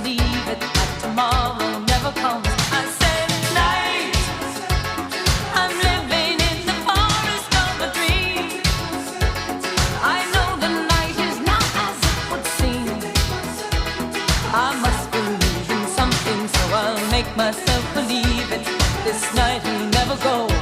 believe it, that tomorrow never comes. I said night, I'm living in the forest of a dream. I know the night is not as it would seem. I must believe in something, so I'll make myself believe it. This night will never go.